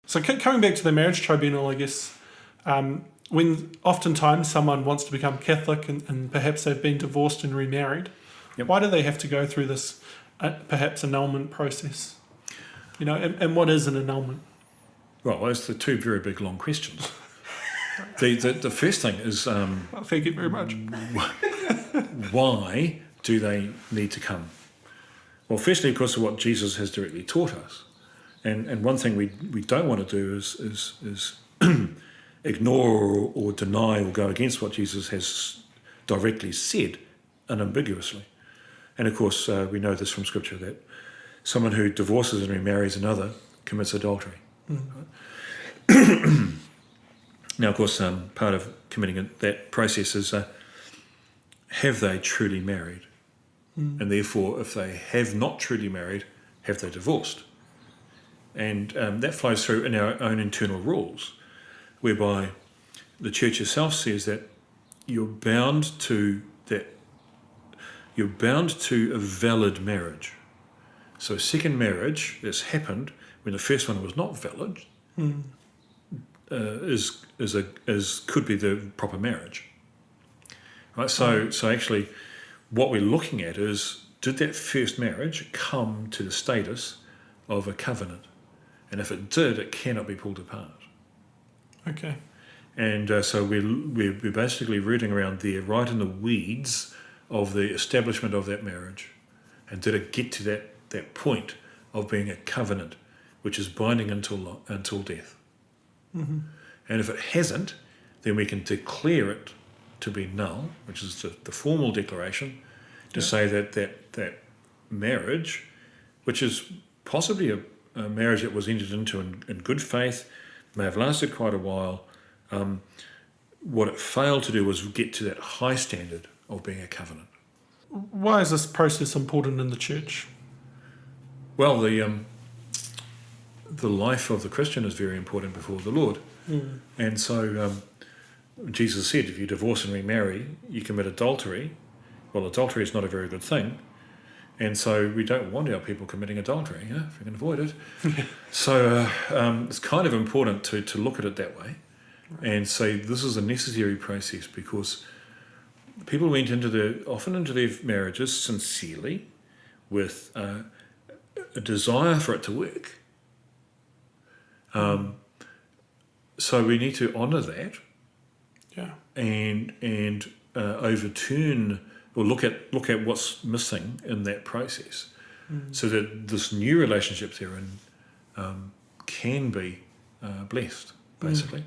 So coming back to the marriage tribunal, I guess, when oftentimes someone wants to become Catholic and perhaps they've been divorced and remarried, why do they have to go through this perhaps annulment process? And what is an annulment? Well, those are the two very big, long questions. The first thing is... thank you very much. Why do they need to come? Well, firstly, because of what Jesus has directly taught us. And one thing we don't want to do is ignore or deny or go against what Jesus has directly said unambiguously. And of course, we know this from Scripture, that someone who divorces and remarries another commits adultery. Mm. Now, of course, part of committing that process is have they truly married? Mm. And therefore, if they have not truly married, have they divorced? And that flows through in our own internal rules, whereby the Church itself says that you're bound to a valid marriage. So a second marriage that's happened when the first one was not valid could be the proper marriage. Right? So actually, what we're looking at is, did that first marriage come to the status of a covenant? And if it did, it cannot be pulled apart. Okay. And so we're basically rooting around there, right in the weeds of the establishment of that marriage. And did it get to that point of being a covenant, which is binding until death? Mm-hmm. And if it hasn't, then we can declare it to be null, which is the formal declaration, to say that marriage, which is possibly a marriage that was entered into in good faith, may have lasted quite a while, what it failed to do was get to that high standard of being a covenant. Why is this process important in the Church? Well, the life of the Christian is very important before the Lord. Mm. And so Jesus said, if you divorce and remarry, you commit adultery. Well, adultery is not a very good thing. And so we don't want our people committing adultery, if we can avoid it. So it's kind of important to look at it that way and say this is a necessary process, because people went often into their marriages sincerely with a desire for it to work. So we need to honour that, and overturn or look at what's missing in that process, so that this new relationship they're in can be blessed, basically.